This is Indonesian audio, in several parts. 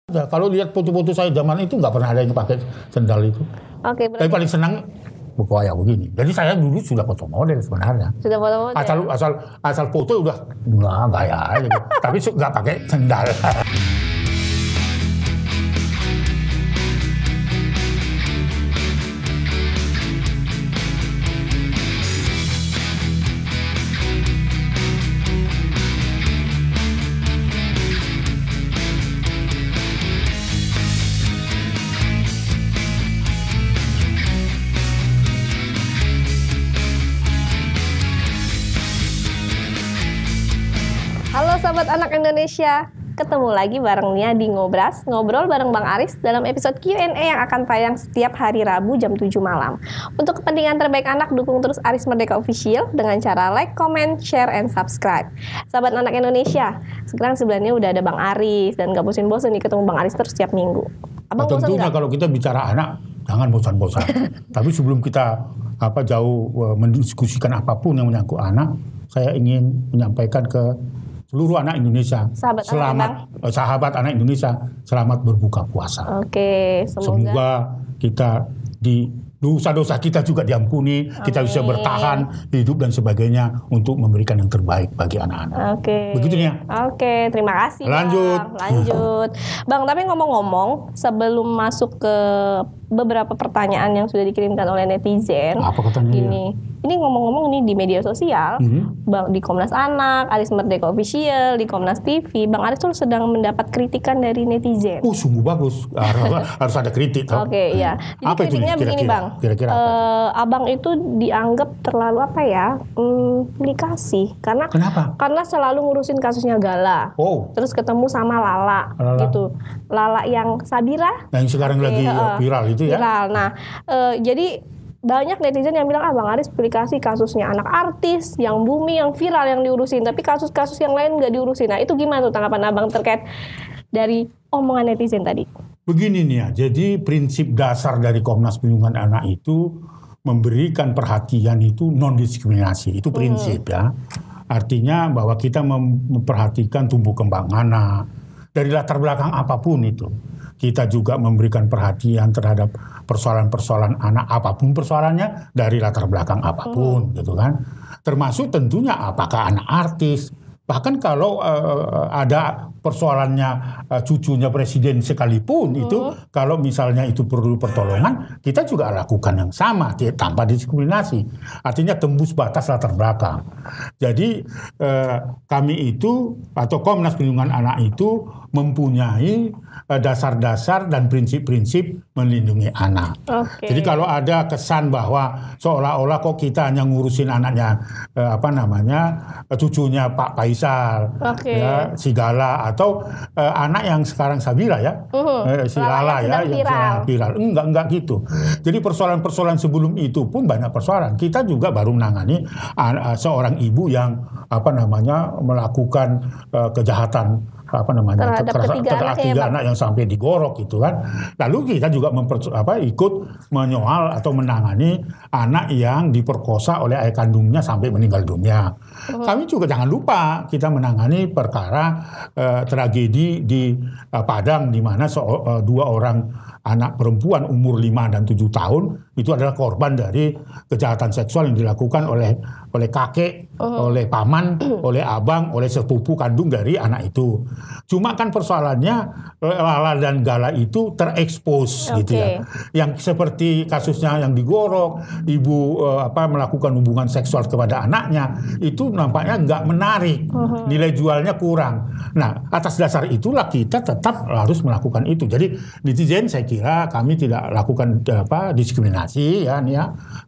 Ya, kalau lihat foto-foto saya zaman itu nggak pernah ada yang pakai sendal itu. Oke, Tapi paling senang kayak begini. Jadi saya dulu sudah foto model sebenarnya. Sudah foto model. Asal foto udah gaya aja. Tapi nggak pakai sendal. Halo Sobat Anak Indonesia, ketemu lagi bareng Nia di Ngobras, ngobrol bareng Bang Aris dalam episode Q&A yang akan tayang setiap hari Rabu jam 7 malam. Untuk kepentingan terbaik anak, dukung terus Aris Merdeka Official dengan cara like, comment, share, and subscribe. Sahabat Anak Indonesia, sekarang sebelahnya udah ada Bang Aris dan gak bosen-bosen nih ketemu Bang Aris terus setiap minggu. Abang bosen tentunya gak? Kalau kita bicara anak, jangan bosan-bosan. Tapi sebelum kita jauh mendiskusikan apapun yang menyangkut anak, saya ingin menyampaikan ke seluruh anak Indonesia, sahabat anak Indonesia, selamat berbuka puasa. Oke, semoga kita dosa-dosa kita juga diampuni, kita bisa bertahan hidup dan sebagainya untuk memberikan yang terbaik bagi anak-anak. Oke. Begitu Nia. Oke, terima kasih. Lanjut. Bang, tapi ngomong-ngomong, sebelum masuk ke beberapa pertanyaan yang sudah dikirimkan oleh netizen. Apa katanya? Ini ngomong-ngomong nih di media sosial, Bang, di Komnas Anak, Aris Merdeka Official, di Komnas TV, Bang Aris tuh sedang mendapat kritikan dari netizen. Sungguh bagus. Harus ada kritik. Oke, iya. Jadi apa kritiknya itu begini, Bang. Kira-kira apa? Abang itu dianggap terlalu aplikasi. Kenapa? Karena selalu ngurusin kasusnya Gala. Terus ketemu sama Lala. Gitu. Lala yang Sabira. Yang sekarang lagi viral itu ya. Viral. Nah, jadi banyak netizen yang bilang, Bang Aris aplikasi kasusnya anak artis, yang Bumi, yang viral, yang diurusin. Tapi kasus-kasus yang lain nggak diurusin. Nah, itu gimana tuh tanggapan Abang terkait dari omongan netizen tadi? Begini nih ya, jadi prinsip dasar dari Komnas Perlindungan Anak itu memberikan perhatian itu non-diskriminasi. Itu prinsip ya. Artinya bahwa kita memperhatikan tumbuh kembang anak. Dari latar belakang apapun itu. Kita juga memberikan perhatian terhadap persoalan-persoalan anak, apapun persoalannya, dari latar belakang apapun, gitu kan. Termasuk tentunya apakah anak artis. Bahkan kalau ada persoalannya cucunya presiden sekalipun, itu kalau misalnya itu perlu pertolongan, kita juga lakukan yang sama tanpa diskriminasi. Artinya tembus batas latar belakang. Jadi kami itu atau Komnas Perlindungan Anak itu mempunyai dasar-dasar dan prinsip-prinsip melindungi anak. Jadi kalau ada kesan bahwa seolah-olah kok kita hanya ngurusin anaknya cucunya Pak Faisal, ya, si Gala atau anak yang sekarang Sabira ya, si Lala ya, yang viral. Enggak gitu. Jadi persoalan-persoalan sebelum itu pun banyak persoalan. Kita juga baru menangani seorang ibu yang melakukan kejahatan terhadap tiga anak yang sampai digorok gitu kan. Lalu kita juga ikut menyoal atau menangani anak yang diperkosa oleh ayah kandungnya sampai meninggal dunia. Kami juga jangan lupa kita menangani perkara tragedi di Padang di mana dua orang anak perempuan umur 5 dan 7 tahun itu adalah korban dari kejahatan seksual yang dilakukan oleh kakek, oleh paman, oleh abang, oleh sepupu kandung dari anak itu. Cuma kan persoalannya Lala dan Gala itu terekspos gitu ya. Yang seperti kasusnya yang digorok, ibu melakukan hubungan seksual kepada anaknya, itu nampaknya nggak menarik, nilai jualnya kurang. Nah, atas dasar itulah kita tetap harus melakukan itu. Jadi netizen saya kira kami tidak lakukan diskriminasi ya,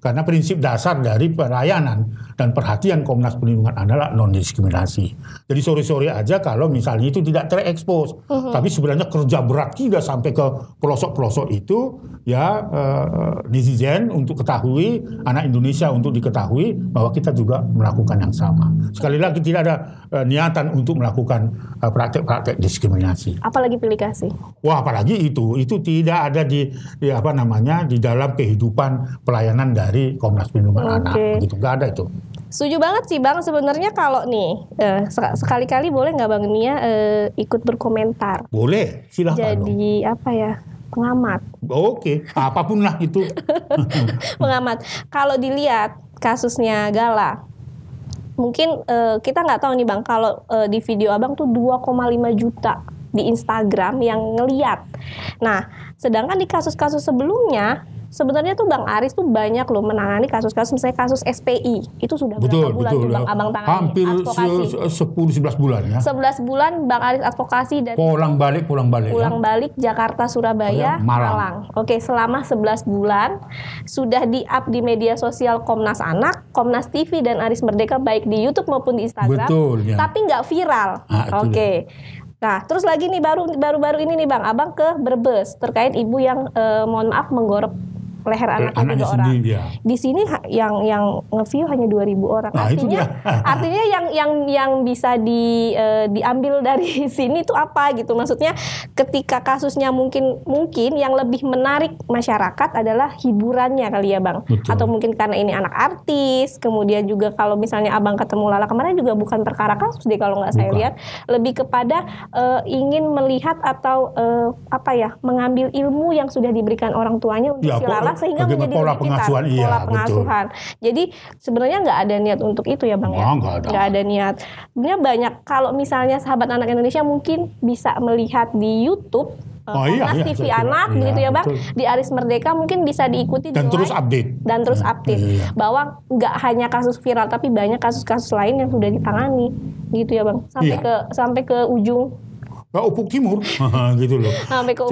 karena prinsip dasar dari pelayanan dan perhatian Komnas Perlindungan adalah non-diskriminasi. Jadi sore-sore aja kalau misalnya itu tidak terekspos. Tapi sebenarnya kerja berat kita sampai ke pelosok-pelosok itu ya netizen untuk ketahui, anak Indonesia untuk diketahui bahwa kita juga melakukan yang sama. Sekali lagi tidak ada niatan untuk melakukan praktek-praktek diskriminasi. Apalagi aplikasi. Wah, apalagi itu tidak ada di dalam kehidupan pelayanan dari Komnas Perlindungan Anak. Begitu, nggak ada itu. Setuju banget sih Bang. Sebenarnya kalau nih sekali-kali boleh nggak Bang Nia ikut berkomentar? Boleh, silakan. Jadi apa ya? Pengamat. Oke, apapun lah itu. Pengamat. Kalau dilihat kasusnya Gala, mungkin kita nggak tahu nih Bang, kalau di video Abang tuh 2,5 juta di Instagram yang ngeliat. Nah, sedangkan di kasus-kasus sebelumnya sebenarnya tuh Bang Aris tuh banyak loh menangani kasus-kasus, misalnya kasus SPI. Itu sudah berapa bulan tuh Bang Abang tangani? Hampir 10-11 bulan ya. 11 bulan Bang Aris advokasi dan pulang balik Jakarta, Surabaya, Malang. Oke, selama 11 bulan sudah di-up di media sosial Komnas Anak, Komnas TV dan Aris Merdeka baik di YouTube maupun di Instagram. Betul, ya. Tapi nggak viral. Oke. Nah, terus lagi nih baru-baru ini nih Bang, Abang ke Brebes terkait ibu yang mohon maaf menggorok leher anaknya 3 orang. Sendiri, ya. Di sini yang nge-view hanya 2.000 orang. Nah, artinya yang bisa diambil dari sini itu apa gitu? Maksudnya ketika kasusnya mungkin yang lebih menarik masyarakat adalah hiburannya kali ya Bang. Betul. Atau mungkin karena ini anak artis, kemudian juga kalau misalnya Abang ketemu Lala kemarin juga bukan perkara kasus deh kalau nggak saya lihat, lebih kepada ingin melihat atau mengambil ilmu yang sudah diberikan orang tuanya untuk si Lala sehingga menjadi pola pengasuhan, pengasuhan. Jadi sebenarnya nggak ada niat untuk itu ya Bang ya. Nggak ada niat. Sebenarnya banyak kalau misalnya sahabat anak Indonesia mungkin bisa melihat di YouTube Komnas TV Anak begitu ya Bang. Betul. Di Aris Merdeka mungkin bisa diikuti dan terus update. Bahwa nggak hanya kasus viral tapi banyak kasus-kasus lain yang sudah ditangani gitu ya Bang. Sampai ke ujung Upuk Timur gitu loh. Sampai ke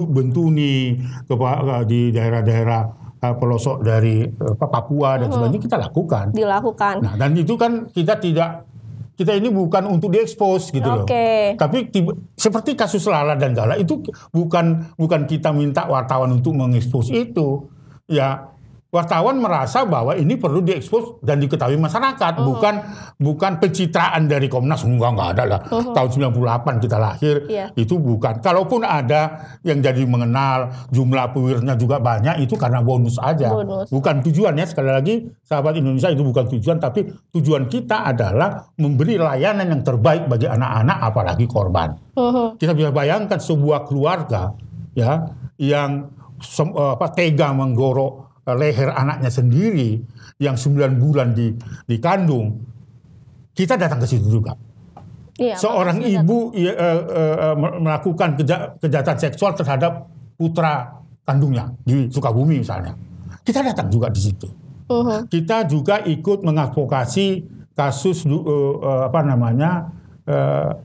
Bentuni di daerah-daerah pelosok dari Papua dan sebagainya kita lakukan. Dilakukan. Nah, dan itu kan kita ini bukan untuk diekspos gitu loh. Tapi seperti kasus Lala dan Gala itu bukan kita minta wartawan untuk mengekspos itu. Ya, wartawan merasa bahwa ini perlu diekspos dan diketahui masyarakat, bukan pencitraan dari Komnas. Enggak ada lah. Tahun 98 kita lahir, itu bukan. Kalaupun ada yang jadi mengenal, jumlah pewirnya juga banyak, itu karena bonus aja. Bukan tujuannya, sekali lagi sahabat Indonesia, itu bukan tujuan, tapi tujuan kita adalah memberi layanan yang terbaik bagi anak-anak, apalagi korban. Kita bisa bayangkan sebuah keluarga ya yang tega menggorok leher anaknya sendiri yang 9 bulan dikandung, kita datang ke situ juga. Seorang ibu melakukan kejahatan seksual terhadap putra kandungnya di Sukabumi misalnya, kita datang juga di situ. Kita juga ikut mengadvokasi kasus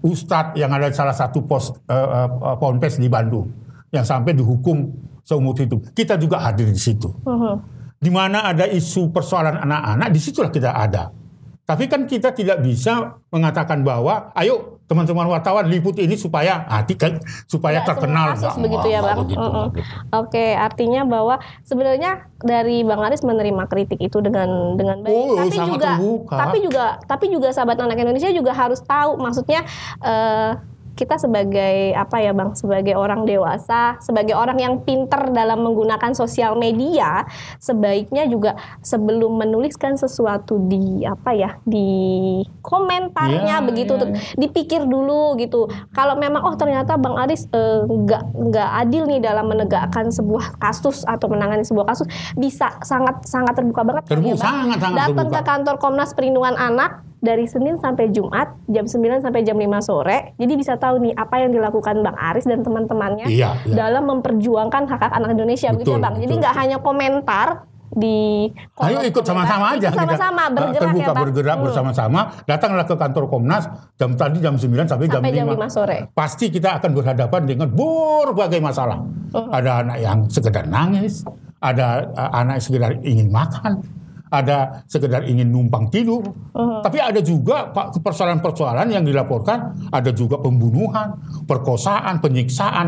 Ustadz yang ada di salah satu ponpes di Bandung yang sampai dihukum seumur hidup. Kita juga hadir di situ. Di mana ada isu persoalan anak-anak, disitulah kita ada. Tapi kan kita tidak bisa mengatakan bahwa, ayo teman-teman wartawan liput ini supaya terkenal. Kasus begitu ya Bang. Oke, artinya bahwa sebenarnya dari Bang Aris menerima kritik itu dengan baik. Tapi juga sahabat anak Indonesia juga harus tahu, maksudnya kita sebagai sebagai orang dewasa, sebagai orang yang pinter dalam menggunakan sosial media, sebaiknya juga sebelum menuliskan sesuatu di komentarnya dipikir dulu gitu. Kalau memang ternyata Bang Aris nggak adil nih dalam menegakkan sebuah kasus atau menangani sebuah kasus, bisa sangat terbuka banget. Sangat datang ke kantor Komnas Perlindungan Anak dari Senin sampai Jumat jam 9 sampai jam 5 sore. Jadi bisa tahu nih apa yang dilakukan Bang Aris dan teman-temannya dalam memperjuangkan hak-hak anak Indonesia begitu Bang. Jadi nggak hanya komentar di ayo ikut sama-sama aja, sama-sama bergerak bersama-sama. Datanglah ke kantor Komnas jam 9 sampai jam 5 sore. Pasti kita akan berhadapan dengan berbagai masalah. Ada anak yang sekedar nangis, ada anak yang sekedar ingin makan, ada sekedar ingin numpang tidur. Tapi ada juga persoalan-persoalan yang dilaporkan, ada juga pembunuhan, perkosaan, penyiksaan,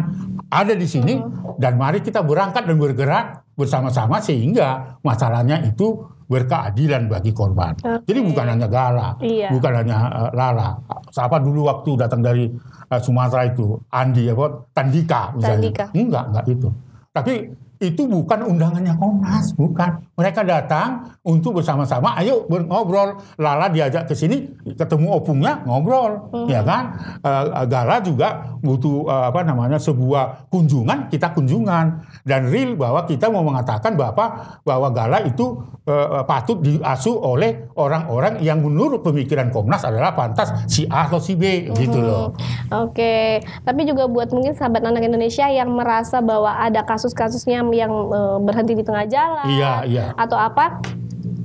ada di sini. Dan mari kita berangkat dan bergerak bersama-sama sehingga masalahnya itu berkeadilan bagi korban. Jadi bukan hanya Gala, bukan hanya Lala. Siapa dulu waktu datang dari Sumatera itu, Tandika misalnya. Enggak itu. Tapi itu bukan undangannya Komnas, bukan. Mereka datang untuk bersama-sama, ayo ngobrol. Lala diajak ke sini, ketemu opungnya, ngobrol, ya kan? Gala juga butuh sebuah kunjungan, kita kunjungan. Dan real bahwa kita mau mengatakan bahwa Gala itu patut diasuh oleh orang-orang yang menurut pemikiran Komnas adalah pantas si A atau si B, gitu loh. Oke, tapi juga buat mungkin sahabat anak Indonesia yang merasa bahwa ada kasus-kasusnya yang berhenti di tengah jalan, atau apa,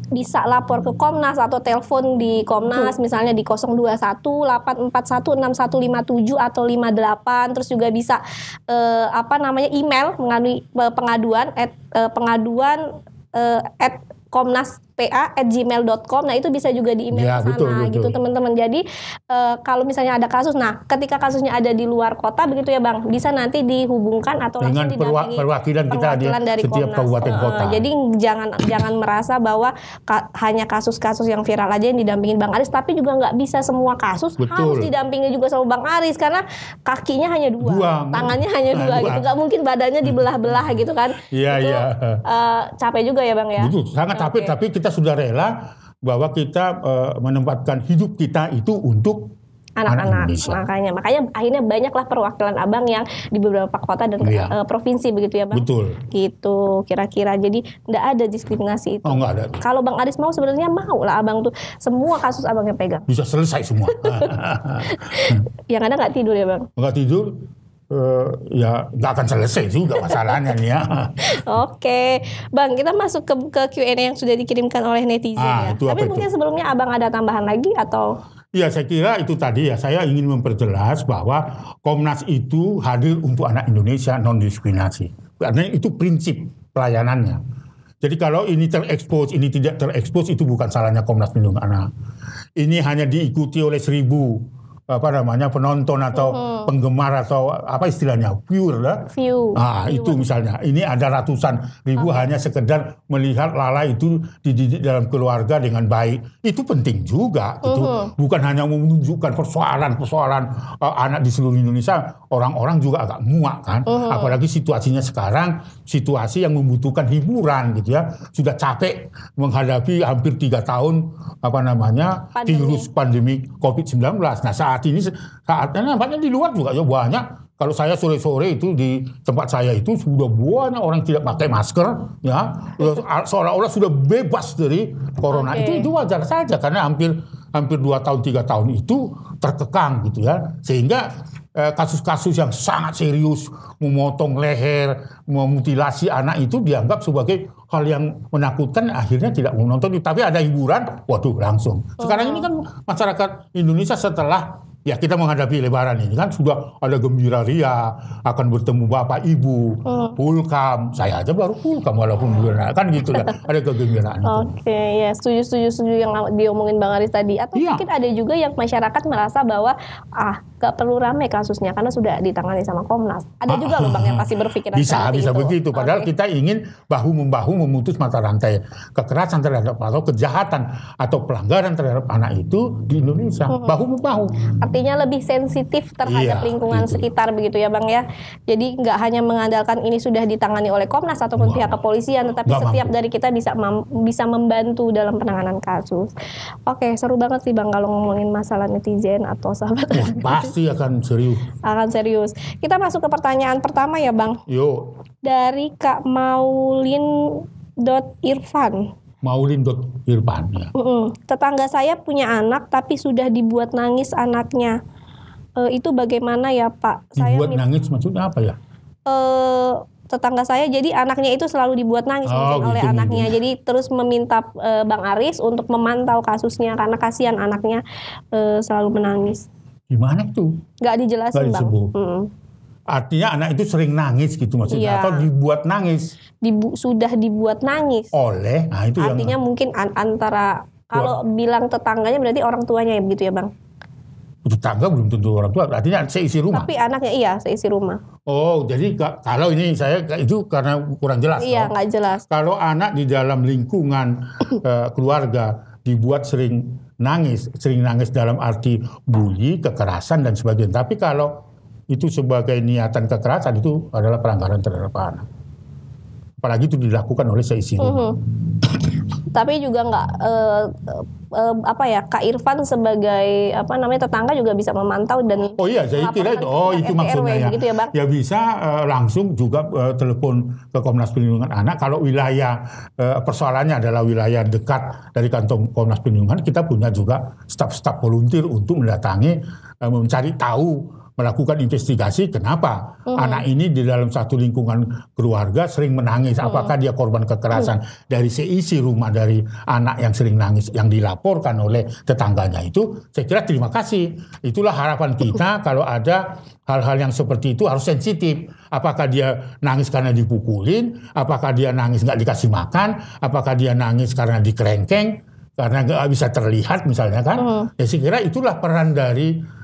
bisa lapor ke Komnas atau telepon di Komnas misalnya di 021-841-6157 atau 58. Terus juga bisa email pengaduan komnaspa@gmail.com. Nah, itu bisa juga di email ke sana, gitu teman-teman. Jadi kalau misalnya ada kasus, nah ketika kasusnya ada di luar kota begitu ya Bang, bisa nanti dihubungkan atau dengan langsung perwakilan kita dari setiap kabupaten kota. Jadi jangan merasa bahwa hanya kasus-kasus yang viral aja yang didampingin Bang Aris, tapi juga nggak bisa semua kasus harus didampingi juga sama Bang Aris, karena kakinya hanya dua. Tangannya hanya dua gitu, nggak mungkin badannya dibelah-belah gitu kan. Capek juga ya Bang ya. Betul, sangat capek, tapi kita sudah rela bahwa kita menempatkan hidup kita itu untuk anak-anak. Makanya akhirnya banyaklah perwakilan Abang yang di beberapa kota dan provinsi begitu ya Bang. Betul. Gitu kira-kira. Jadi enggak ada diskriminasi itu. Oh, enggak ada. Kalau Bang Aris mau, sebenarnya mau lah Abang tuh semua kasus Abang yang pegang. Bisa selesai semua. Yang ada nggak tidur ya Bang? Nggak tidur. Ya nggak akan selesai juga masalahnya nih ya. Oke, Bang, kita masuk ke Q&A yang sudah dikirimkan oleh netizen ya. Tapi mungkin sebelumnya Abang ada tambahan lagi atau? Ya, saya kira itu tadi ya, saya ingin memperjelas bahwa Komnas itu hadir untuk anak Indonesia, non-diskriminasi. Karena itu prinsip pelayanannya. Jadi kalau ini terekspos, ini tidak terekspos, itu bukan salahnya Komnas Perlindungan Anak. Ini hanya diikuti oleh 1000 penonton atau penggemar atau apa istilahnya, viewer. Itu misalnya. Ini ada ratusan ribu hanya sekedar melihat Lala itu dididik dalam keluarga dengan baik. Itu penting juga gitu. Bukan hanya menunjukkan persoalan anak di seluruh Indonesia. Orang-orang juga agak muak kan. Apalagi situasinya sekarang, situasi yang membutuhkan hiburan gitu ya. Sudah capek menghadapi hampir 3 tahun virus pandemi COVID-19. Nah, saatnya nampaknya di luar juga ya banyak. Kalau saya sore-sore itu di tempat saya itu sudah banyak orang tidak pakai masker, ya, seolah-olah sudah bebas dari corona. Itu wajar saja karena hampir 2 tahun 3 tahun itu terkekang gitu ya, sehingga kasus-kasus yang sangat serius, memotong leher, memutilasi anak itu dianggap sebagai hal yang menakutkan, akhirnya tidak mau nonton. Tapi ada hiburan, waduh langsung. Sekarang ini kan masyarakat Indonesia setelah ya kita menghadapi Lebaran ini kan sudah ada gembira ria, akan bertemu Bapak Ibu, pulkam. Saya aja baru pulkam walaupun belum kan gitu lah. Ada kegembiraan itu. Oke, ya setuju yang diomongin Bang Aris tadi. Atau mungkin ada juga yang masyarakat merasa bahwa gak perlu ramai kasusnya karena sudah ditangani sama Komnas. Ada juga loh Bang yang pasti berpikiran bisa begitu. Padahal kita ingin bahu-membahu memutus mata rantai kekerasan terhadap atau kejahatan atau pelanggaran terhadap anak itu di Indonesia. Bahu-membahu. Artinya lebih sensitif terhadap lingkungan sekitar begitu ya Bang ya. Jadi nggak hanya mengandalkan ini sudah ditangani oleh Komnas ataupun pihak kepolisian, tetapi setiap dari kita bisa membantu dalam penanganan kasus. Oke, seru banget sih Bang kalau ngomongin masalah netizen atau sahabat. Pasti akan serius. Akan serius. Kita masuk ke pertanyaan pertama ya Bang. Yuk. Dari Kak Maulin.Irfan. Maulin.Irfan ya. Tetangga saya punya anak tapi sudah dibuat nangis anaknya. Itu bagaimana ya Pak? Dibuat nangis maksudnya apa ya? Tetangga saya jadi anaknya itu selalu dibuat nangis oleh anaknya. Jadi terus meminta Bang Aris untuk memantau kasusnya karena kasihan anaknya selalu menangis. Gimana itu? Nggak dijelasin Bang. Artinya anak itu sering nangis gitu maksudnya, atau dibuat nangis? Sudah dibuat nangis. Oleh, nah itu artinya yang mungkin antara, kalau bilang tetangganya berarti orang tuanya ya begitu ya Bang? Tetangga belum tentu orang tua, artinya seisi rumah. Tapi anaknya seisi rumah. Oh, jadi kalau ini saya itu karena kurang jelas. Iya, nggak jelas. Kalau anak di dalam lingkungan keluarga dibuat sering nangis dalam arti bully, kekerasan dan sebagainya. Tapi kalau itu sebagai niatan kekerasan, itu adalah pelanggaran terhadap anak. apalagi itu dilakukan oleh seisi rumah. Tapi juga nggak Kak Irfan sebagai tetangga juga bisa memantau dan saya kira itu maksudnya ya. Ya, Bang? Ya bisa langsung juga telepon ke Komnas Perlindungan Anak kalau wilayah persoalannya adalah wilayah dekat dari kantor Komnas Perlindungan, kita punya juga staf-staf volunteer untuk mendatangi, mencari tahu, melakukan investigasi kenapa anak ini di dalam satu lingkungan keluarga sering menangis. Apakah dia korban kekerasan dari seisi rumah dari anak yang sering nangis yang dilaporkan oleh tetangganya itu. Saya kira terima kasih. Itulah harapan kita kalau ada hal-hal yang seperti itu harus sensitif. Apakah dia nangis karena dipukulin? Apakah dia nangis nggak dikasih makan? Apakah dia nangis karena dikerengkeng? Karena nggak bisa terlihat misalnya kan? Ya saya kira itulah peran dari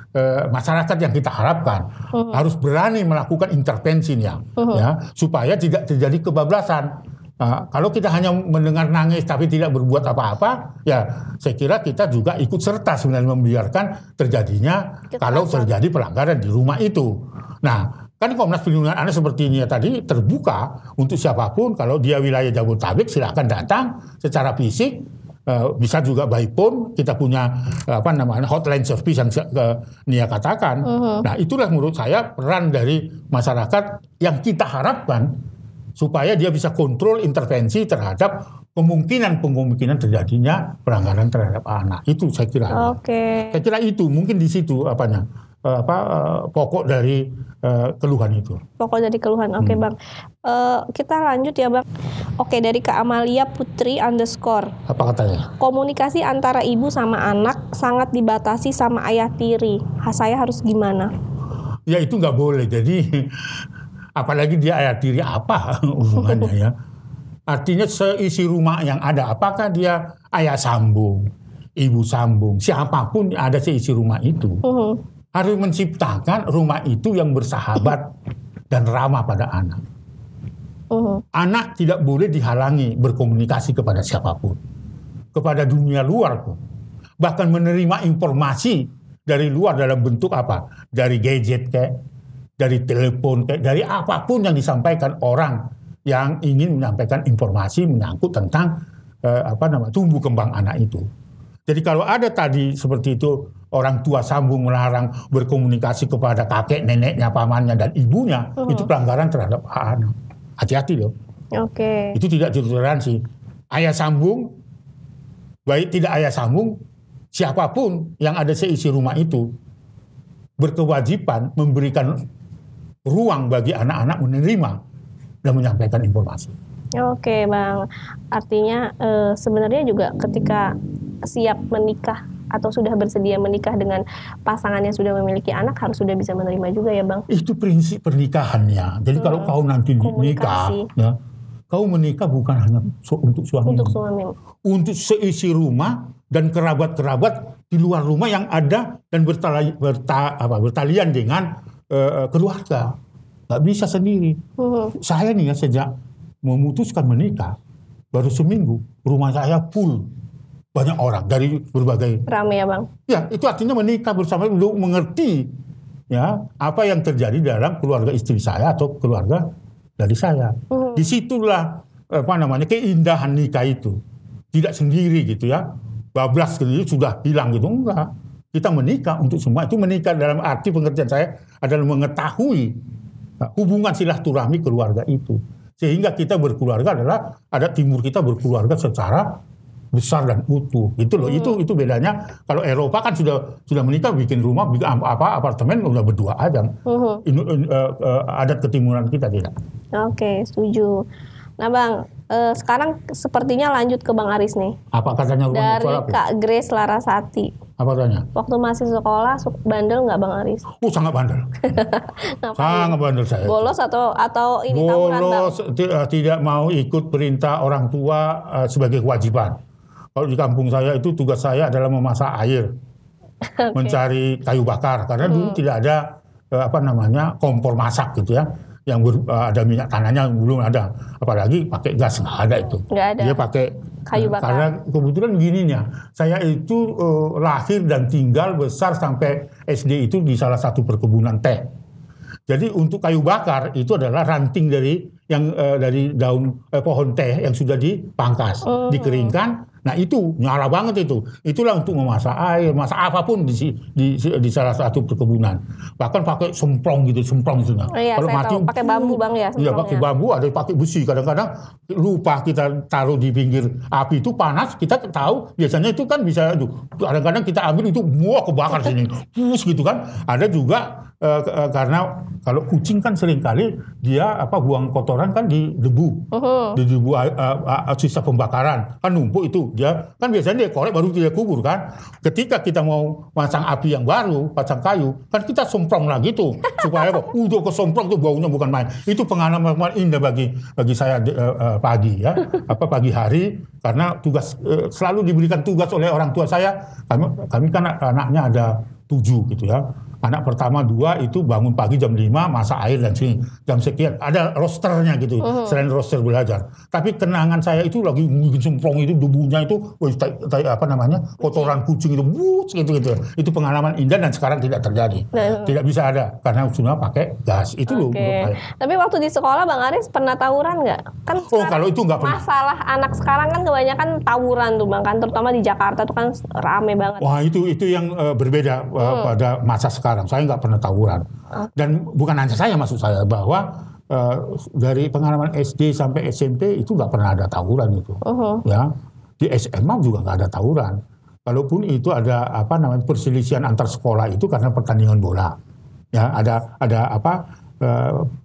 masyarakat yang kita harapkan harus berani melakukan intervensinya, ya, supaya tidak terjadi kebablasan. Kalau kita hanya mendengar nangis tapi tidak berbuat apa-apa, ya saya kira kita juga ikut serta sebenarnya membiarkan terjadinya kalau terjadi pelanggaran di rumah itu. Nah, kan Komnas Perlindungan Anak seperti ini tadi terbuka untuk siapapun. Kalau dia wilayah Jabodetabek silakan datang secara fisik. Bisa juga by phone, kita punya hotline service yang Nia katakan. Nah, itulah menurut saya peran dari masyarakat yang kita harapkan supaya dia bisa kontrol intervensi terhadap kemungkinan terjadinya pelanggaran terhadap anak. Itu saya kira. Saya kira itu mungkin di situ pokok dari keluhan itu. Pokok dari keluhan. Oke, Bang. Kita lanjut ya, Bang. Oke, dari Kak Amalia Putri _ Apa katanya? Komunikasi antara ibu sama anak sangat dibatasi sama ayah tiri. Saya harus gimana? Ya itu nggak boleh. Jadi apalagi dia ayah tiri apa hubungannya ya. Artinya seisi rumah yang ada, apakah dia ayah sambung, ibu sambung, siapapun ada seisi rumah itu. Harus menciptakan rumah itu yang bersahabat dan ramah pada anak. Anak tidak boleh dihalangi berkomunikasi kepada siapapun, kepada dunia luar pun. Bahkan menerima informasi dari luar dalam bentuk apa? Dari gadget kayak, dari telepon kayak, dari apapun yang disampaikan orang yang ingin menyampaikan informasi menyangkut tentang tumbuh kembang anak itu. Jadi kalau ada tadi seperti itu, orang tua sambung melarang berkomunikasi kepada kakek, neneknya, pamannya, dan ibunya, itu pelanggaran terhadap anak. Hati-hati loh. Itu tidak ditoleransi. Ayah sambung, baik tidak ayah sambung, siapapun yang ada seisi rumah itu berkewajiban memberikan ruang bagi anak-anak menerima dan menyampaikan informasi. Oke, Bang. Artinya sebenarnya juga ketika siap menikah atau sudah bersedia menikah dengan pasangan yang sudah memiliki anak harus sudah bisa menerima juga ya, Bang? Itu prinsip pernikahannya. Jadi kalau kau nanti menikah, ya, kau menikah bukan hanya untuk suami. Untuk suami. Untuk seisi rumah dan kerabat-kerabat di luar rumah yang ada dan bertalian dengan keluarga. Gak bisa sendiri. Saya nih ya sejak memutuskan menikah baru seminggu rumah saya full. Banyak orang dari berbagai ramai ya, Bang. Ya, itu artinya menikah bersama untuk mengerti ya apa yang terjadi dalam keluarga istri saya atau keluarga dari saya. Disitulah keindahan nikah itu. Tidak sendiri gitu ya. Bablas sendiri sudah hilang gitu, enggak. Kita menikah untuk semua. Itu menikah dalam arti pengertian saya adalah mengetahui hubungan silaturahmi keluarga itu. Sehingga kita berkeluarga adalah ada timur kita berkeluarga secara besar dan utuh gitu loh. Itu bedanya. Kalau Eropa kan sudah menikah bikin rumah, bikin apartemen udah berdua aja. Adat ketimuran kita tidak. Oke, setuju. Nah, Bang, sekarang sepertinya lanjut ke Bang Aris nih. Apa katanya dari Kak Grace Larasati? Apa katanya? Waktu masih sekolah bandel nggak Bang Aris? Sangat bandel. Sangat bandel saya. Bolos atau ini bolos, tidak mau ikut perintah orang tua sebagai kewajiban. Kalau di kampung saya itu tugas saya adalah memasak air, mencari kayu bakar karena dulu tidak ada kompor masak gitu ya, yang ada minyak tanahnya belum ada, apalagi pakai gas nggak ada itu. Nggak ada. Dia pakai kayu bakar. Karena kebetulan begininya, saya itu lahir dan tinggal besar sampai SD itu di salah satu perkebunan teh. Jadi untuk kayu bakar itu adalah ranting dari daun pohon teh yang sudah dipangkas, dikeringkan. Nah itu nyala banget itu. Itulah untuk memasak air, masak apapun di salah satu perkebunan. Bahkan pakai semprong gitu. Iya, kalau mati pakai bambu Bang ya. Iya, pakai bambu, ada pakai besi. Kadang-kadang lupa kita taruh di pinggir api itu panas, kita tahu biasanya itu kan bisa itu. Kadang-kadang kita ambil itu kebakar sini. Gitu kan. Ada juga karena kalau kucing kan seringkali dia buang kotoran kan di debu. Di debu sisa pembakaran. Kan numpuk itu. Dia kan biasanya dia korek baru dia kubur kan. Ketika kita mau pasang api yang baru, pasang kayu, kan kita semprong lagi tuh supaya udah kesomprong tuh baunya bukan main. Itu pengalaman indah bagi saya pagi ya. Pagi hari karena tugas selalu diberikan tugas oleh orang tua saya. Kami kan anaknya ada 7 gitu ya. Anak pertama 2 itu bangun pagi jam 5 masak air dan sini jam sekian ada rosternya gitu selain roster belajar. Tapi kenangan saya itu lagi semprong itu debunya itu kotoran kucing itu gitu. Itu pengalaman indah dan sekarang tidak terjadi. Tidak bisa ada karena sudah pakai gas itu loh. Tapi waktu di sekolah Bang Aris pernah tawuran nggak? Kan kalau itu nggak pernah. Masalah anak sekarang kan kebanyakan tawuran tuh Bang kan, terutama di Jakarta tuh kan rame banget. Wah itu yang berbeda pada masa sekarang. Saya nggak pernah tawuran. Dan bukan hanya saya, maksud saya bahwa dari pengalaman SD sampai SMP itu nggak pernah ada tawuran itu. Ya, di SMA juga nggak ada tawuran. Kalaupun itu ada perselisihan antar sekolah itu karena pertandingan bola. Ya, ada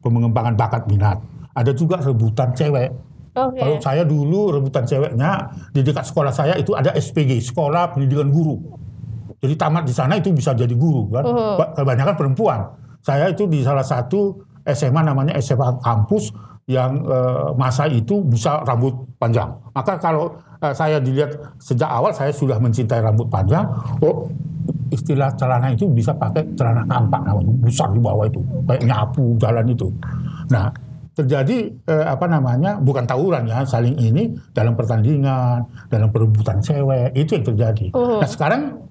pengembangan bakat minat. Ada juga rebutan cewek. Kalau saya dulu rebutan ceweknya di dekat sekolah saya itu ada SPG, Sekolah Pendidikan Guru. Jadi tamat di sana itu bisa jadi guru kan. Kebanyakan perempuan. Saya itu di salah satu SMA namanya SMA kampus yang masa itu bisa rambut panjang. Maka kalau saya dilihat sejak awal saya sudah mencintai rambut panjang. Istilah celana itu bisa pakai celana kampak namanya, besar di bawah itu, kayak nyapu jalan itu. Nah, terjadi bukan tawuran ya, saling ini dalam pertandingan, dalam perebutan cewek, itu yang terjadi. Nah, sekarang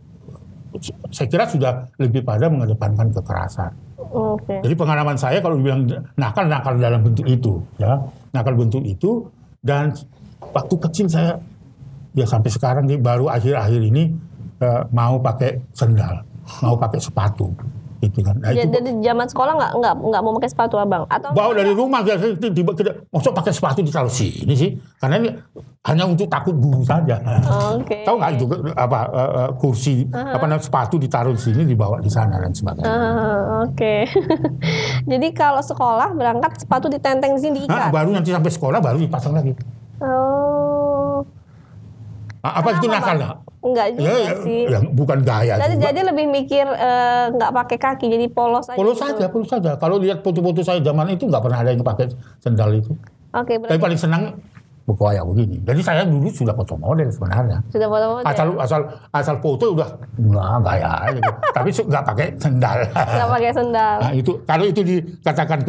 saya kira sudah lebih pada mengedepankan kekerasan. Jadi pengalaman saya kalau dibilang nakal dalam bentuk itu, ya nakal bentuk itu. Dan waktu kecil saya ya sampai sekarang baru akhir-akhir ini mau pakai sendal, mau pakai sepatu. Gitu kan. Nah, dari zaman sekolah nggak mau pakai sepatu Abang? Atau bawa dari rumah tiba-tiba masuk pakai sepatu ditaruh sini sih, karena ini hanya untuk takut guru saja. Tahu nggak itu kursi sepatu ditaruh di sini dibawa di sana dan sebagainya. Jadi kalau sekolah berangkat sepatu ditenteng di sini diikat. Baru nanti sampai sekolah baru dipasang lagi. Itu nakal nggak? Enggak juga sih. Ya, bukan gaya. Jadi lebih mikir nggak pakai kaki, jadi polos aja. Polos saja. Kalau lihat foto-foto saya zaman itu nggak pernah ada yang pakai sendal itu. Tapi paling senang kayak begini. Jadi saya dulu sudah foto model sebenarnya. Sudah foto model. Asal foto udah gaya gitu. Tapi nggak pakai sendal. Nggak pakai sendal. Nah, itu kalau itu dikatakan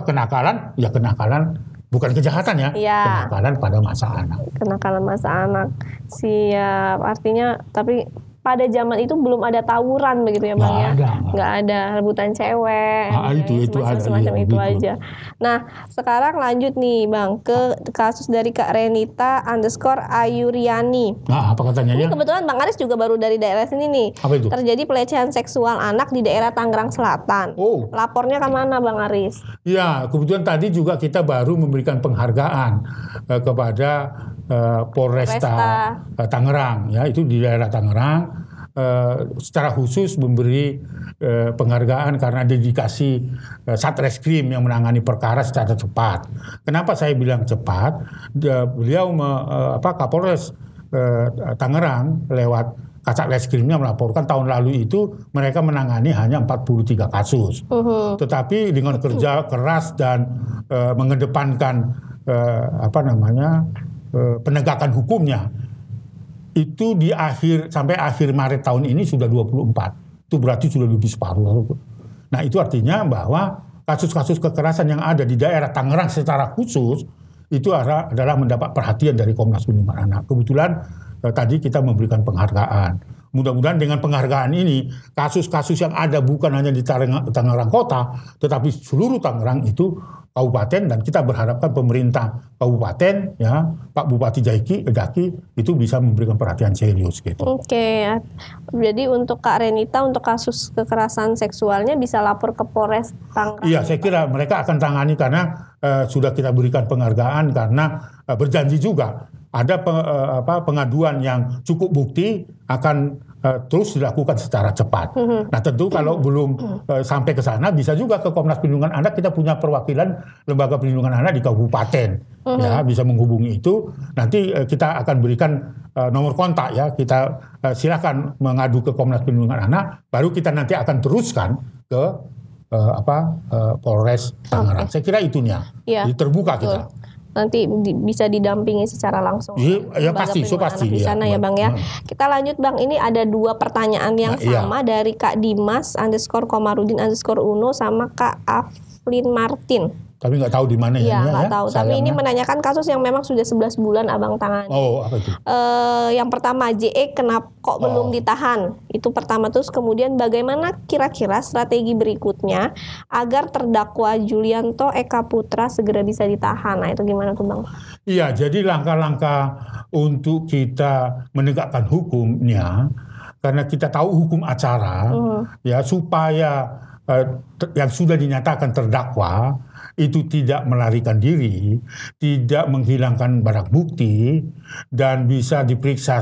kenakalan, ya kenakalan. Bukan kejahatan ya, kenakalan pada masa anak. Kenakalan masa anak, siap. Artinya, tapi pada zaman itu belum ada tawuran begitu ya Bang ya? Nggak ada rebutan cewek. Semacam itu aja. Nah, sekarang lanjut nih Bang ke kasus dari Kak Renita _Ayuriani. Nah, apa katanya ya? Kebetulan Bang Aris juga baru dari daerah sini nih. Apa itu? Terjadi pelecehan seksual anak di daerah Tangerang Selatan. Lapornya kemana Bang Aris? Ya, kebetulan tadi juga kita baru memberikan penghargaan kepada Polresta Tangerang, ya itu di daerah Tangerang. Secara khusus memberi penghargaan karena dedikasi Satreskrim yang menangani perkara secara cepat. Kenapa saya bilang cepat? Beliau Kapolres Tangerang lewat Kasat Reskrimnya melaporkan tahun lalu itu mereka menangani hanya 43 kasus. Tetapi dengan kerja keras dan mengedepankan penegakan hukumnya, itu sampai akhir Maret tahun ini sudah 24. Itu berarti sudah lebih separuh. Nah, itu artinya bahwa kasus-kasus kekerasan yang ada di daerah Tangerang secara khusus itu adalah mendapat perhatian dari Komnas Perlindungan Anak. Kebetulan tadi kita memberikan penghargaan mudah-mudahan dengan penghargaan ini kasus-kasus yang ada bukan hanya di Tangerang Kota, tetapi seluruh Tangerang itu kabupaten, dan kita berharapkan pemerintah kabupaten, ya Pak Bupati Jaki itu bisa memberikan perhatian serius gitu. Oke, jadi untuk Kak Renita untuk kasus kekerasan seksualnya bisa lapor ke Polres Tangerang. Iya, saya kira mereka akan tangani karena sudah kita berikan penghargaan karena berjanji juga ada pengaduan yang cukup bukti akan terus dilakukan secara cepat. Nah tentu kalau belum sampai ke sana bisa juga ke Komnas Perlindungan Anak, kita punya perwakilan Lembaga Perlindungan Anak di kabupaten, ya bisa menghubungi itu. Nanti kita akan berikan nomor kontak ya, kita silakan mengadu ke Komnas Perlindungan Anak, baru kita nanti akan teruskan ke Polres Tangerang. Saya kira itunya, jadi terbuka kita. Nanti bisa didampingi secara langsung. Ya pasti, di sana ya Bang ya. Kita lanjut Bang, ini ada 2 pertanyaan yang sama dari Kak Dimas _Komarudin_Uno sama Kak Aflin Martin. Tapi nggak tahu di mana ya. Nggak tahu. Tapi ini menanyakan kasus yang memang sudah 11 bulan Abang tangani. Oh, apa itu? Yang pertama, JE kenapa kok belum ditahan? Itu pertama. Terus kemudian bagaimana kira-kira strategi berikutnya agar terdakwa Julianto Eka Putra segera bisa ditahan? Nah itu gimana tuh Bang? Iya, jadi langkah-langkah untuk kita menegakkan hukumnya, karena kita tahu hukum acara, ya supaya yang sudah dinyatakan terdakwa itu tidak melarikan diri, tidak menghilangkan barang bukti, dan bisa diperiksa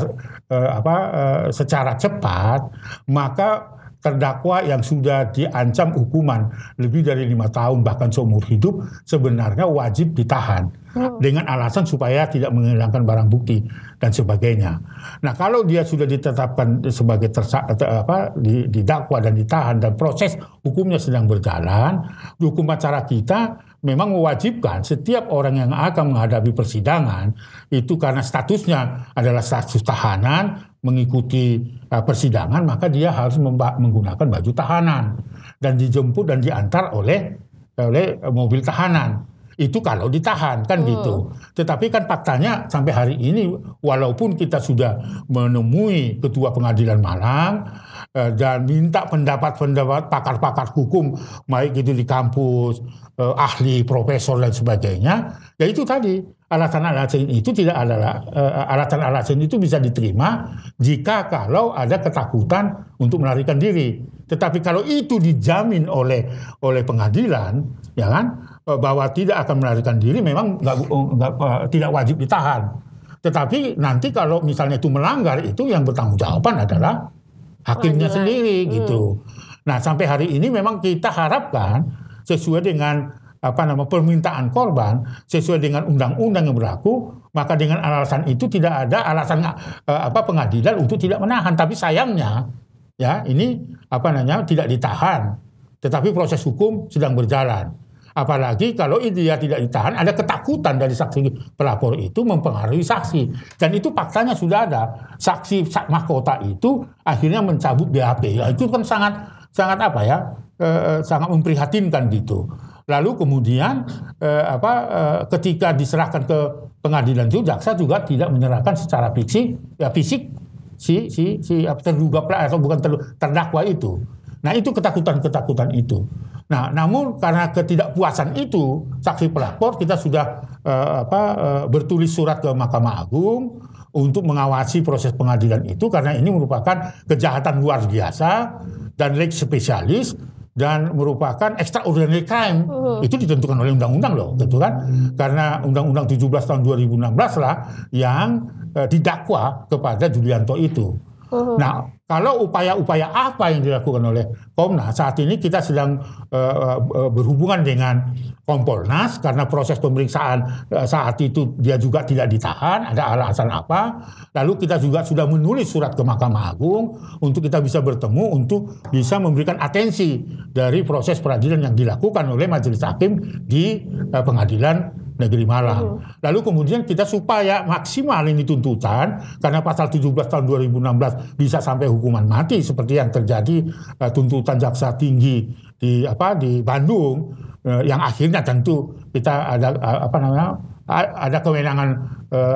secara cepat, maka terdakwa yang sudah diancam hukuman lebih dari 5 tahun bahkan seumur hidup sebenarnya wajib ditahan dengan alasan supaya tidak menghilangkan barang bukti dan sebagainya. Nah kalau dia sudah ditetapkan sebagai didakwa dan ditahan dan proses hukumnya sedang berjalan, hukum acara kita memang mewajibkan setiap orang yang akan menghadapi persidangan itu karena statusnya adalah status tahanan mengikuti persidangan, maka dia harus menggunakan baju tahanan dan dijemput dan diantar oleh mobil tahanan. Itu kalau ditahan kan gitu. Tetapi kan faktanya sampai hari ini walaupun kita sudah menemui Ketua Pengadilan Malang dan minta pendapat-pendapat pakar-pakar hukum baik itu di kampus, ahli, profesor dan sebagainya, ya itu tadi alasan-alasan itu tidak adalah alasan-alasan itu bisa diterima jika kalau ada ketakutan untuk melarikan diri. Tetapi kalau itu dijamin oleh pengadilan, ya kan, bahwa tidak akan melarikan diri, memang tidak wajib ditahan. Tetapi nanti kalau misalnya itu melanggar, itu yang bertanggung jawaban adalah hakimnya sendiri gitu. Nah sampai hari ini memang kita harapkan sesuai dengan permintaan korban, sesuai dengan undang-undang yang berlaku, maka dengan alasan itu tidak ada alasan pengadilan untuk tidak menahan. Tapi sayangnya ya ini tidak ditahan, tetapi proses hukum sedang berjalan. Apalagi kalau dia tidak ditahan, ada ketakutan dari saksi pelapor itu mempengaruhi saksi. Dan itu faktanya sudah ada. Saksi mahkota itu akhirnya mencabut BAP. Ya, itu kan sangat sangat memprihatinkan gitu. Lalu kemudian ketika diserahkan ke pengadilan itu, jaksa juga tidak menyerahkan secara fisik si terduga atau bukan terdakwa itu. Nah itu ketakutan itu. Nah namun karena ketidakpuasan itu saksi pelapor, kita sudah bertulis surat ke Mahkamah Agung untuk mengawasi proses pengadilan itu, karena ini merupakan kejahatan luar biasa dan leg spesialis dan merupakan extraordinary crime. Itu ditentukan oleh undang-undang loh, gitu kan? Karena Undang-Undang 17 tahun 2016 lah yang didakwa kepada Julianto itu. Nah, kalau upaya-upaya apa yang dilakukan oleh Komnas, saat ini kita sedang berhubungan dengan Kompolnas karena proses pemeriksaan saat itu dia juga tidak ditahan, ada alasan apa. Lalu kita juga sudah menulis surat ke Mahkamah Agung untuk kita bisa bertemu untuk bisa memberikan atensi dari proses peradilan yang dilakukan oleh majelis hakim di Pengadilan Negeri Malang. Lalu kemudian kita supaya maksimal ini tuntutan, karena pasal 17 tahun 2016 bisa sampai hukuman mati seperti yang terjadi tuntutan jaksa tinggi di Bandung, yang akhirnya tentu kita ada kewenangan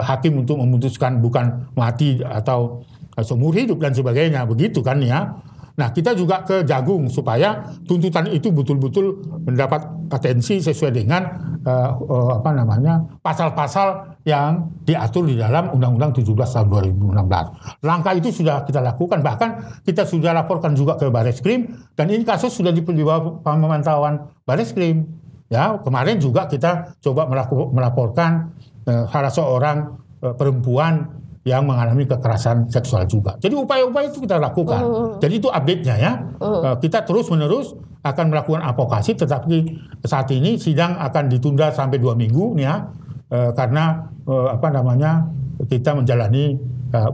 hakim untuk memutuskan bukan mati atau seumur hidup dan sebagainya, begitu kan ya. Nah, kita juga ke Jagung supaya tuntutan itu betul-betul mendapat atensi sesuai dengan pasal-pasal yang diatur di dalam Undang-Undang 17 tahun 2016. Langkah itu sudah kita lakukan, bahkan kita sudah laporkan juga ke Bareskrim, dan ini kasus sudah di bawah pemantauan Bareskrim. Ya, kemarin juga kita coba melaporkan salah seorang perempuan yang mengalami kekerasan seksual juga. Jadi upaya-upaya itu kita lakukan. Jadi itu update-nya ya. Kita terus-menerus akan melakukan advokasi, tetapi saat ini sidang akan ditunda sampai 2 minggu ya, karena kita menjalani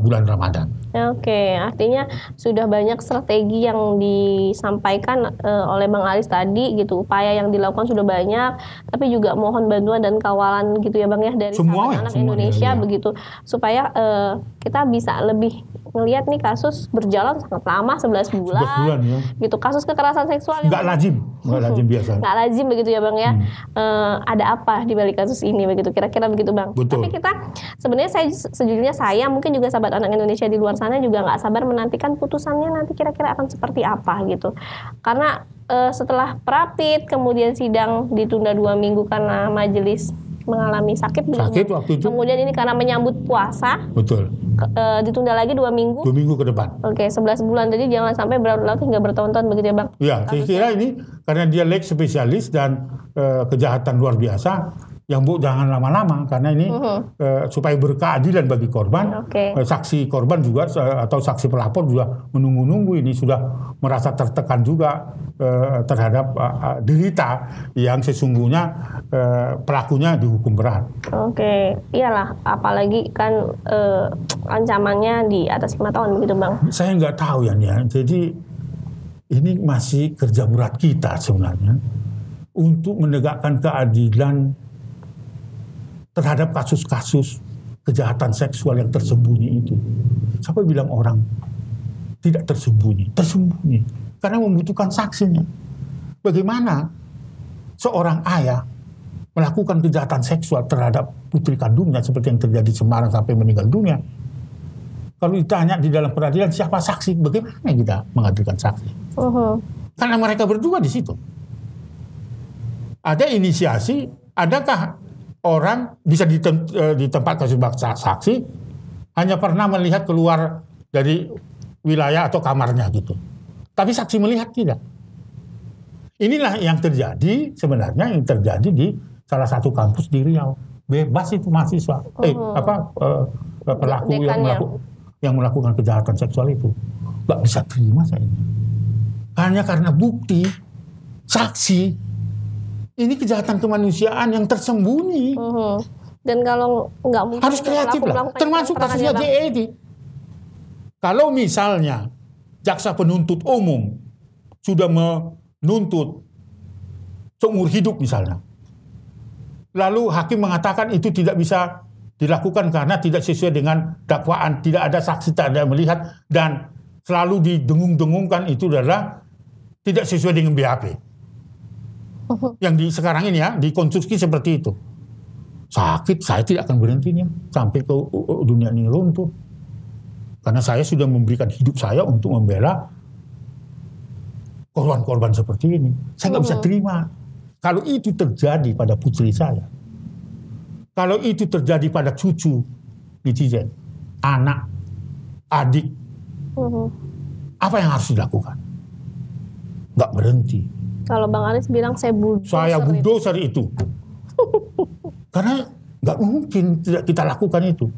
bulan Ramadan. Oke, artinya sudah banyak strategi yang disampaikan oleh Bang Aris tadi gitu, upaya yang dilakukan sudah banyak, tapi juga mohon bantuan dan kawalan gitu ya Bang ya dari sahabat anak Indonesia begitu, supaya kita bisa lebih ngelihat nih kasus berjalan sangat lama 11 bulan, 11 bulan ya. Gitu, kasus kekerasan seksual nggak lazim biasa. Nggak lazim begitu ya Bang ya. Ada apa di balik kasus ini begitu, kira-kira begitu Bang. Betul. Tapi kita sebenarnya sejujurnya saya mungkin juga sahabat anak Indonesia di luar sana juga nggak sabar menantikan putusannya nanti kira-kira akan seperti apa gitu. Karena setelah Prapit kemudian sidang ditunda 2 minggu karena majelis mengalami sakit waktu itu. Kemudian ini karena menyambut puasa. Betul. Ditunda lagi 2 minggu. 2 minggu ke depan. Oke, 11 bulan. Jadi jangan sampai berlarut-larut hingga bertahun-tahun begitu ya Bang. Ya, saya kira ini karena dia leg spesialis dan kejahatan luar biasa. Yang Bu jangan lama-lama karena ini supaya berkeadilan bagi korban. Saksi korban juga atau saksi pelapor juga menunggu-nunggu, ini sudah merasa tertekan juga terhadap derita yang sesungguhnya pelakunya dihukum berat. Oke, iyalah, apalagi kan ancamannya di atas 5 tahun begitu Bang. Saya nggak tahu ya, jadi ini masih kerja berat kita sebenarnya untuk menegakkan keadilan terhadap kasus-kasus kejahatan seksual yang tersembunyi itu. Siapa bilang orang tidak tersembunyi? Tersembunyi. Karena membutuhkan saksinya. Bagaimana seorang ayah melakukan kejahatan seksual terhadap putri kandungnya seperti yang terjadi di Semarang sampai meninggal dunia. Kalau ditanya di dalam peradilan siapa saksi, bagaimana kita menghadirkan saksi? Karena mereka berdua di situ. Ada inisiasi, adakah orang bisa di tempat kasus saksi hanya pernah melihat keluar dari wilayah atau kamarnya gitu. Tapi saksi melihat tidak. Inilah yang terjadi sebenarnya, yang terjadi di salah satu kampus di Riau. Bebas itu mahasiswa. Pelaku yang melakukan kejahatan seksual itu. Nggak bisa terima saya. Hanya karena bukti, saksi, ini kejahatan kemanusiaan yang tersembunyi. Dan kalau nggak mungkin harus kreatif lah. Termasuk kasusnya JED. Kalau misalnya jaksa penuntut umum sudah menuntut seumur hidup misalnya, lalu hakim mengatakan itu tidak bisa dilakukan karena tidak sesuai dengan dakwaan, tidak ada saksi, tak ada melihat, dan selalu didengung-dengungkan itu adalah tidak sesuai dengan BAP. Yang sekarang ini ya dikonstruksi seperti itu. Sakit, saya tidak akan berhentinya sampai ke dunia ini runtuh. Karena saya sudah memberikan hidup saya untuk membela korban-korban seperti ini. Saya nggak bisa terima kalau itu terjadi pada putri saya. Kalau itu terjadi pada cucu netizen, anak, adik, apa yang harus dilakukan? Nggak berhenti. Kalau Bang Aris bilang saya bulldozer itu. Karena nggak mungkin tidak kita lakukan itu.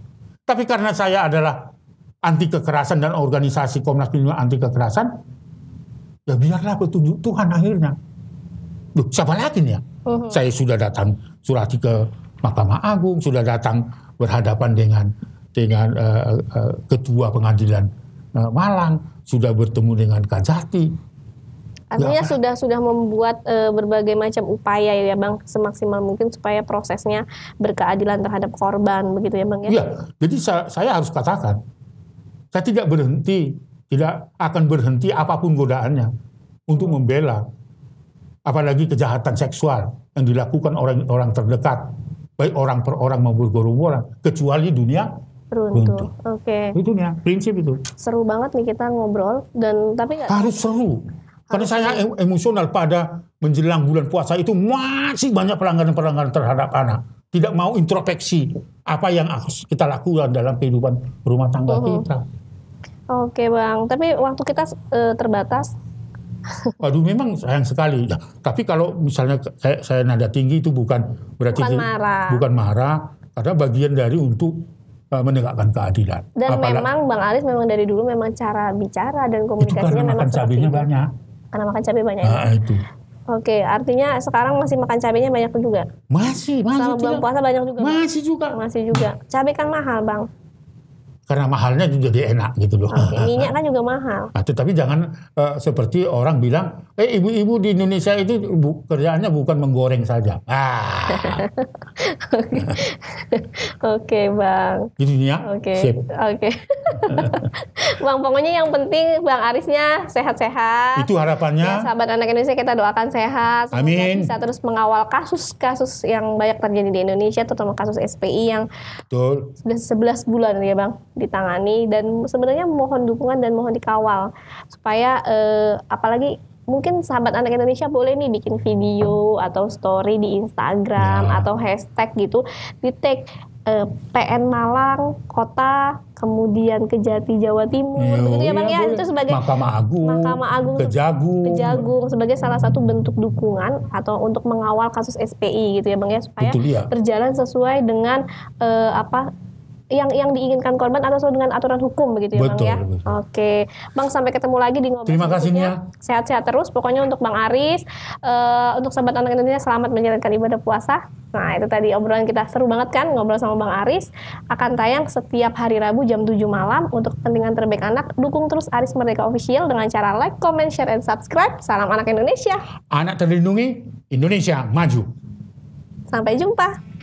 Tapi karena saya adalah anti kekerasan dan organisasi Komnas Perlindungan Anti Kekerasan, ya biarlah petunjuk Tuhan akhirnya. Loh, siapa lagi nih ya? Saya sudah datang surati ke Mahkamah Agung, sudah datang berhadapan dengan Ketua Pengadilan Malang, sudah bertemu dengan Kajati. Artinya sudah membuat berbagai macam upaya ya Bang, semaksimal mungkin supaya prosesnya berkeadilan terhadap korban begitu ya Bang ya. Iya, jadi saya harus katakan, saya tidak akan berhenti apapun godaannya untuk membela, apalagi kejahatan seksual yang dilakukan orang terdekat, baik orang per orang maupun gerombolan, kecuali dunia Runtuh. Oke. Itu nih prinsip itu. Seru banget nih kita ngobrol dan tapi harus seru. Karena saya emosional pada menjelang bulan puasa itu masih banyak pelanggaran-pelanggaran terhadap anak. Tidak mau introspeksi apa yang harus kita lakukan dalam kehidupan rumah tangga kita. Oke Bang, tapi waktu kita terbatas. Waduh, memang sayang sekali. Ya, tapi kalau misalnya saya nada tinggi itu bukan berarti bukan marah, karena bagian dari untuk menegakkan keadilan. Dan memang Bang Aris memang dari dulu memang cara bicara dan komunikasinya memang seperti itu. Banyak. Karena makan cabai banyak. Nah, itu. Oke, artinya sekarang masih makan cabainya banyak juga. Masih. Selama bulan puasa banyak juga. Masih juga. Cabai kan mahal, Bang. Karena mahalnya jadi enak gitu loh. Oke, minyak kan juga mahal. Nah, tetapi jangan seperti orang bilang, ibu-ibu di Indonesia itu kerjaannya bukan menggoreng saja. Oke, Bang. Gitu ya. Oke. Bang, pokoknya yang penting Bang Arisnya sehat-sehat. Itu harapannya. Ya, sahabat anak Indonesia kita doakan sehat. Amin. Bisa terus mengawal kasus-kasus yang banyak terjadi di Indonesia, terutama kasus SPI yang sudah 11 bulan ya Bang ditangani, dan sebenarnya mohon dukungan dan mohon dikawal supaya apalagi mungkin sahabat anak Indonesia boleh nih bikin video atau story di Instagram atau hashtag gitu di tag PN Malang Kota, kemudian Kejati Jawa Timur, begitu ya Bang ya, itu sebagai Mahkamah Agung, Kejagung sebagai salah satu bentuk dukungan atau untuk mengawal kasus SPI gitu ya Bang ya, supaya berjalan sesuai dengan yang diinginkan korban atau sesuai dengan aturan hukum begitu ya Bang ya. Betul. Oke, Bang, sampai ketemu lagi di ngobrol. Terima kasih Nia. Sehat-sehat terus pokoknya untuk Bang Aris, untuk sahabat anak Indonesia selamat menjalankan ibadah puasa. Nah, itu tadi obrolan kita seru banget kan ngobrol sama Bang Aris. Akan tayang setiap hari Rabu jam 7 malam untuk kepentingan terbaik anak. Dukung terus Aris Merdeka Official dengan cara like, comment, share, and subscribe. Salam anak Indonesia. Anak terlindungi, Indonesia maju. Sampai jumpa.